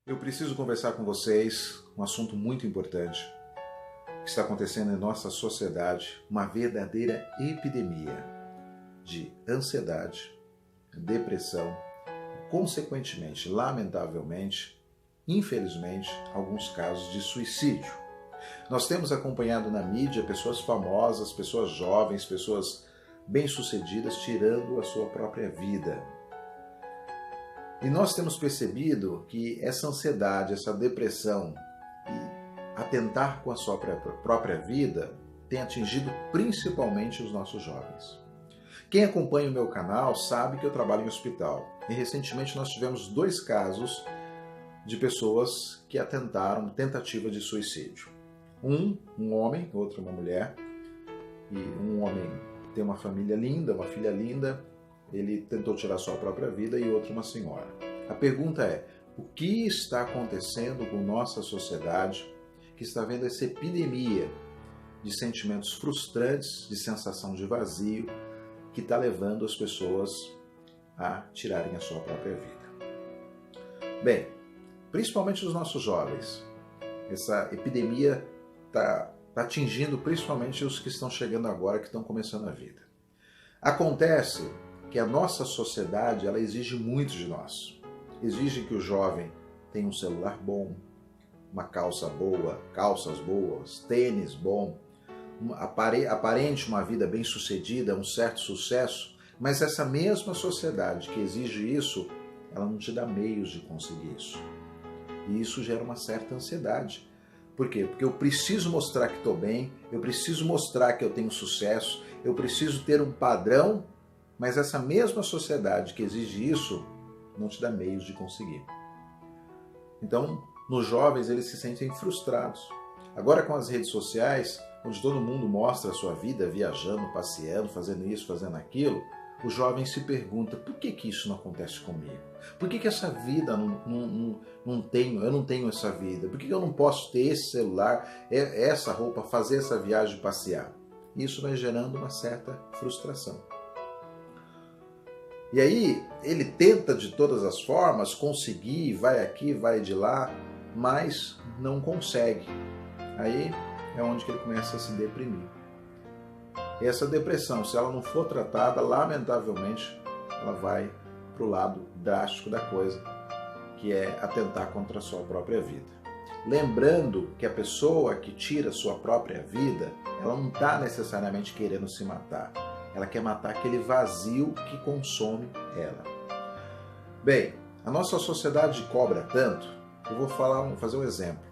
Eu preciso conversar com vocês um assunto muito importante que está acontecendo em nossa sociedade, uma verdadeira epidemia de ansiedade, depressão, consequentemente, lamentavelmente, infelizmente, alguns casos de suicídio. Nós temos acompanhado na mídia pessoas famosas, pessoas jovens, pessoas bem-sucedidas tirando a sua própria vida. E nós temos percebido que essa ansiedade, essa depressão e atentar com a sua própria vida tem atingido principalmente os nossos jovens. Quem acompanha o meu canal sabe que eu trabalho em hospital. E recentemente nós tivemos 2 casos de pessoas que atentaram tentativa de suicídio. Um homem, outro uma mulher. E um homem tem uma família linda, uma filha linda. Ele tentou tirar sua própria vida e outro uma senhora. A pergunta é, o que está acontecendo com nossa sociedade que está vendo essa epidemia de sentimentos frustrantes, de sensação de vazio, que está levando as pessoas a tirarem a sua própria vida? Bem, principalmente os nossos jovens. Essa epidemia está atingindo principalmente os que estão chegando agora, que estão começando a vida. Acontece que a nossa sociedade ela exige muito de nós. Exige que o jovem tenha um celular bom, uma calça boa, calças boas, tênis bom, aparente uma vida bem-sucedida, um certo sucesso, mas essa mesma sociedade que exige isso, ela não te dá meios de conseguir isso. E isso gera uma certa ansiedade. Por quê? Porque eu preciso mostrar que estou bem, eu preciso mostrar que eu tenho sucesso, eu preciso ter um padrão, mas essa mesma sociedade que exige isso não te dá meios de conseguir. Então, nos jovens, eles se sentem frustrados. Agora, com as redes sociais, onde todo mundo mostra a sua vida viajando, passeando, fazendo isso, fazendo aquilo, o jovem se pergunta, por que isso não acontece comigo? Por que essa vida eu não tenho essa vida? Por que eu não posso ter esse celular, essa roupa, fazer essa viagem, passear? Isso vai gerando uma certa frustração. E aí ele tenta de todas as formas conseguir, vai aqui, vai de lá, mas não consegue. Aí é onde que ele começa a se deprimir. E essa depressão, se ela não for tratada, lamentavelmente, ela vai para o lado drástico da coisa, que é atentar contra a sua própria vida. Lembrando que a pessoa que tira a sua própria vida, ela não está necessariamente querendo se matar. Ela quer matar aquele vazio que consome ela. Bem, a nossa sociedade cobra tanto, eu vou fazer um exemplo.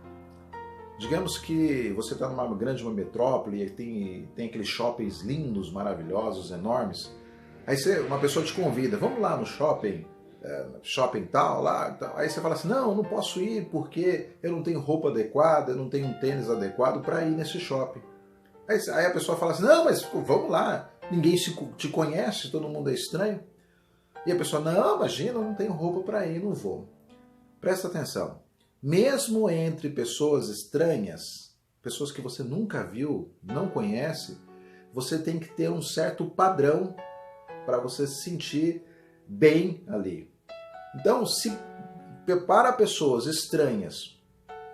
Digamos que você está numa grande metrópole e tem aqueles shoppings lindos, maravilhosos, enormes. Aí uma pessoa te convida, vamos lá no shopping tal, lá. Tal. Aí você fala assim, não posso ir porque eu não tenho roupa adequada, eu não tenho um tênis adequado para ir nesse shopping. Aí a pessoa fala assim, não, mas vamos lá, ninguém te conhece, todo mundo é estranho. E a pessoa, não, imagina, eu não tenho roupa para ir, não vou. Presta atenção, mesmo entre pessoas estranhas, pessoas que você nunca viu, não conhece, você tem que ter um certo padrão para você se sentir bem ali. Então, se para pessoas estranhas,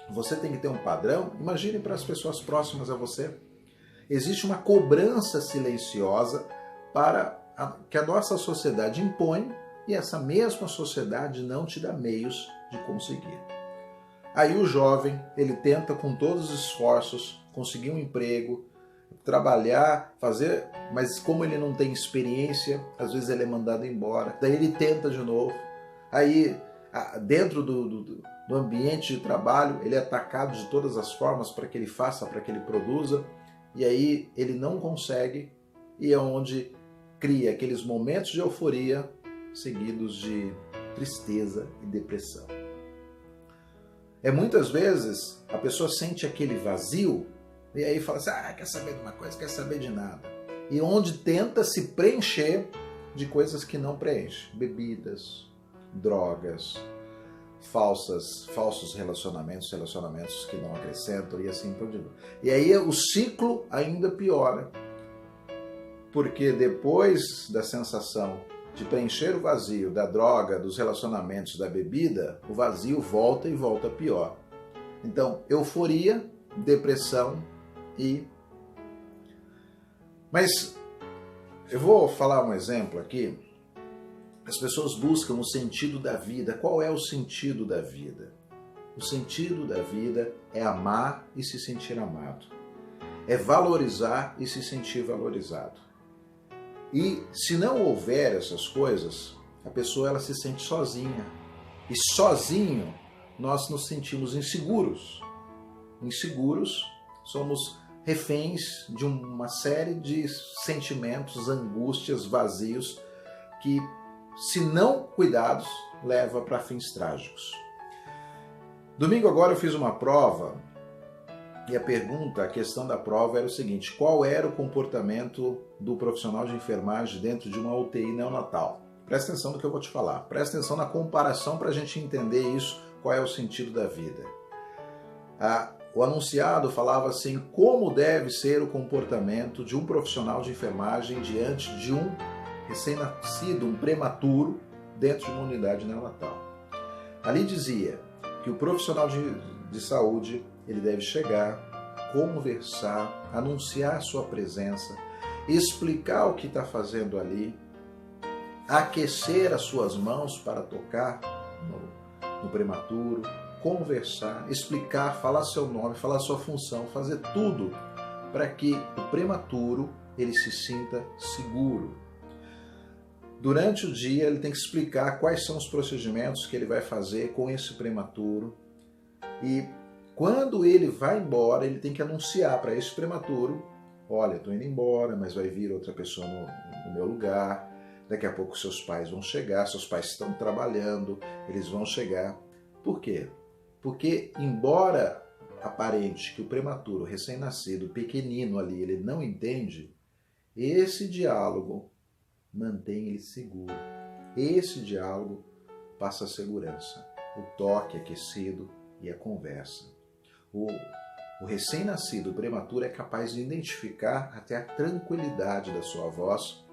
você tem que ter um padrão, imagine para as pessoas próximas a você. Existe uma cobrança silenciosa que a nossa sociedade impõe e essa mesma sociedade não te dá meios de conseguir. Aí o jovem, ele tenta com todos os esforços conseguir um emprego, trabalhar, fazer, mas como ele não tem experiência, às vezes ele é mandado embora. Daí ele tenta de novo. Aí, dentro do ambiente de trabalho, ele é atacado de todas as formas para que ele faça, para que ele produza. E aí ele não consegue e é onde cria aqueles momentos de euforia seguidos de tristeza e depressão. Muitas vezes a pessoa sente aquele vazio e aí fala assim, quer saber de uma coisa, quer saber de nada. E onde tenta se preencher de coisas que não preenche. Bebidas, drogas, falsos relacionamentos que não acrescentam e assim por diante. E aí o ciclo ainda piora, porque depois da sensação de preencher o vazio da droga, dos relacionamentos, da bebida, o vazio volta e volta pior. Então, euforia, depressão e... Mas eu vou falar um exemplo aqui. As pessoas buscam o sentido da vida. Qual é o sentido da vida? O sentido da vida é amar e se sentir amado. É valorizar e se sentir valorizado. E se não houver essas coisas, a pessoa ela se sente sozinha. E sozinho nós nos sentimos inseguros. Inseguros, somos reféns de uma série de sentimentos, angústias, vazios que, se não cuidados, leva para fins trágicos. Domingo agora eu fiz uma prova e a questão da prova era o seguinte: qual era o comportamento do profissional de enfermagem dentro de uma UTI neonatal? Presta atenção no que eu vou te falar, presta atenção na comparação para a gente entender isso, qual é o sentido da vida. O anunciado falava assim: como deve ser o comportamento de um profissional de enfermagem diante de um recém-nascido, um prematuro, dentro de uma unidade neonatal. Ali dizia que o profissional de saúde ele deve chegar, conversar, anunciar sua presença, explicar o que está fazendo ali, aquecer as suas mãos para tocar no prematuro, conversar, explicar, falar seu nome, falar sua função, fazer tudo para que o prematuro ele se sinta seguro. Durante o dia ele tem que explicar quais são os procedimentos que ele vai fazer com esse prematuro e quando ele vai embora ele tem que anunciar para esse prematuro: olha, estou indo embora, mas vai vir outra pessoa no meu lugar, daqui a pouco seus pais vão chegar, seus pais estão trabalhando, eles vão chegar. Por quê? Porque embora aparente que o prematuro, recém-nascido, pequenino ali, ele não entende, esse diálogo mantém ele seguro. Esse diálogo passa a segurança, o toque aquecido e a conversa. O recém-nascido, o prematuro, é capaz de identificar até a tranquilidade da sua voz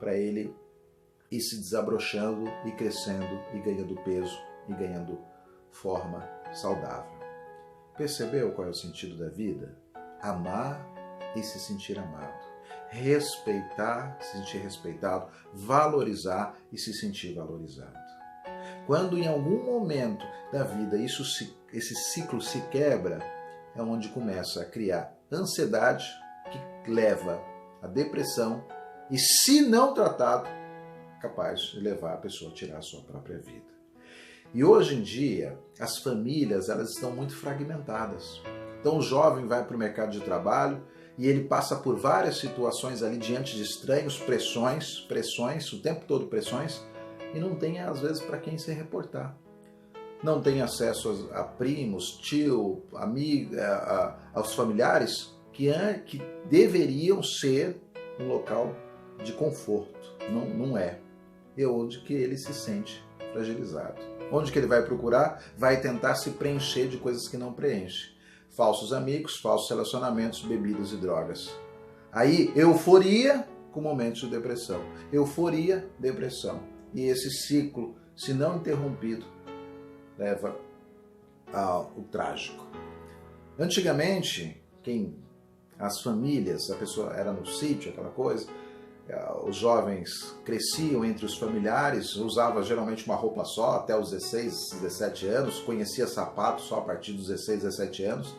para ele ir se desabrochando e crescendo e ganhando peso e ganhando forma saudável. Percebeu qual é o sentido da vida? Amar e se sentir amado. Respeitar, se sentir respeitado, valorizar e se sentir valorizado. Quando em algum momento da vida esse ciclo se quebra, é onde começa a criar ansiedade que leva à depressão e, se não tratado, capaz de levar a pessoa a tirar a sua própria vida. E hoje em dia, as famílias elas estão muito fragmentadas. Então o jovem vai para o mercado de trabalho e ele passa por várias situações ali diante de estranhos, pressões, o tempo todo pressões, e não tem às vezes para quem se reportar. Não tem acesso a primos, tio, amigo, aos familiares que deveriam ser um local de conforto. Não é. É onde que ele se sente fragilizado. Onde que ele vai procurar? Vai tentar se preencher de coisas que não preenche. Falsos amigos, falsos relacionamentos, bebidas e drogas. Aí, euforia com momentos de depressão. Euforia, depressão. E esse ciclo, se não interrompido, leva ao trágico. Antigamente, as famílias, a pessoa era no sítio, aquela coisa, os jovens cresciam entre os familiares, usava geralmente uma roupa só até os 16, 17 anos, conhecia sapato só a partir dos 16, 17 anos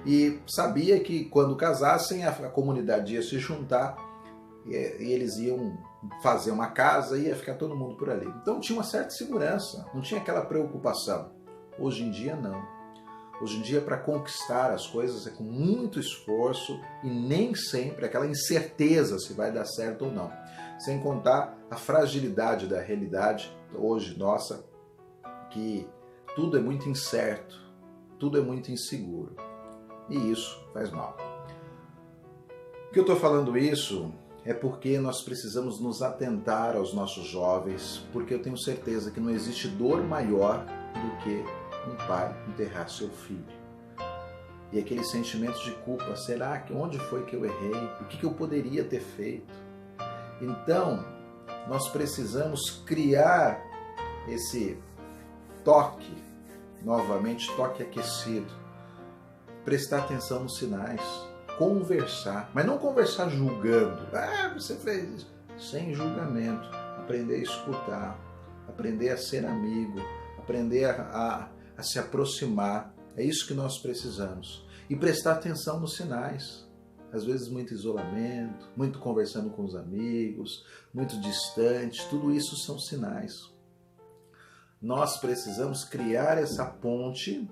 e sabia que quando casassem a comunidade ia se juntar e eles iam fazer uma casa e ia ficar todo mundo por ali. Então tinha uma certa segurança, não tinha aquela preocupação. Hoje em dia não. Hoje em dia, para conquistar as coisas é com muito esforço e nem sempre aquela incerteza se vai dar certo ou não. Sem contar a fragilidade da realidade hoje nossa, que tudo é muito incerto, tudo é muito inseguro. E isso faz mal. Por que eu estou falando isso? É porque nós precisamos nos atentar aos nossos jovens, porque eu tenho certeza que não existe dor maior do que um pai enterrar seu filho. E aquele sentimento de culpa, será que onde foi que eu errei? O que eu poderia ter feito? Então, nós precisamos criar esse toque, novamente, toque aquecido. Prestar atenção nos sinais, conversar, mas não conversar julgando. Ah, você fez isso. Sem julgamento. Aprender a escutar, aprender a ser amigo, aprender a se aproximar. É isso que nós precisamos. E prestar atenção nos sinais. Às vezes muito isolamento, muito conversando com os amigos, muito distante, tudo isso são sinais. Nós precisamos criar essa ponte,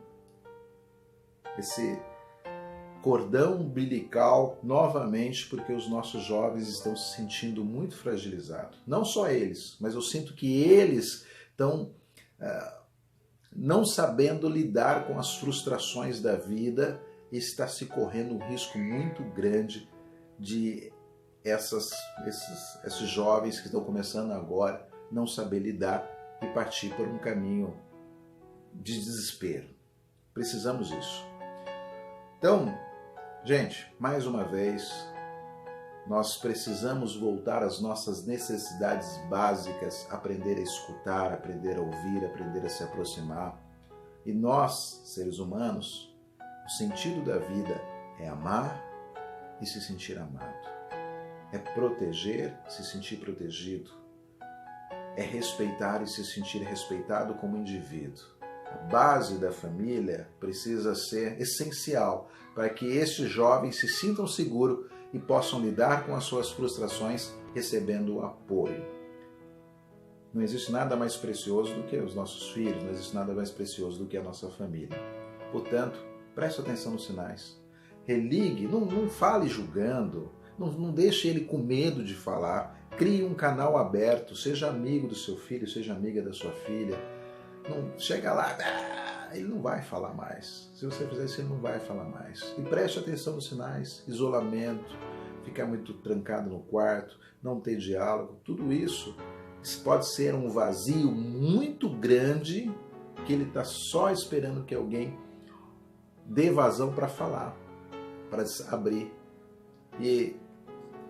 esse cordão umbilical novamente, porque os nossos jovens estão se sentindo muito fragilizados. Não só eles, mas eu sinto que eles estão não sabendo lidar com as frustrações da vida e está se correndo um risco muito grande de esses jovens que estão começando agora não saber lidar e partir por um caminho de desespero. Precisamos disso. Então, gente, mais uma vez, nós precisamos voltar às nossas necessidades básicas, aprender a escutar, aprender a ouvir, aprender a se aproximar. E nós, seres humanos, o sentido da vida é amar e se sentir amado. É proteger, se sentir protegido. É respeitar e se sentir respeitado como indivíduo. A base da família precisa ser essencial para que estes jovens se sintam seguros e possam lidar com as suas frustrações recebendo apoio. Não existe nada mais precioso do que os nossos filhos, não existe nada mais precioso do que a nossa família. Portanto, preste atenção nos sinais. Religue, não fale julgando, não deixe ele com medo de falar. Crie um canal aberto, seja amigo do seu filho, seja amiga da sua filha. Não chega lá, ele não vai falar mais. Se você fizer isso, ele não vai falar mais. E preste atenção nos sinais, isolamento, ficar muito trancado no quarto, não ter diálogo, tudo isso pode ser um vazio muito grande que ele está só esperando que alguém dê vazão para falar, para abrir. E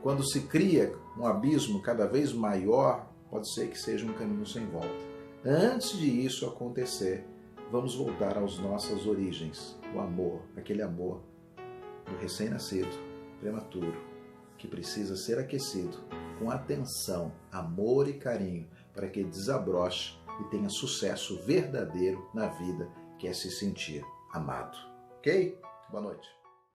quando se cria um abismo cada vez maior, pode ser que seja um caminho sem volta. Antes de isso acontecer, vamos voltar às nossas origens, o amor, aquele amor do recém-nascido, prematuro, que precisa ser aquecido com atenção, amor e carinho, para que desabroche e tenha sucesso verdadeiro na vida, que é se sentir amado. Ok? Boa noite.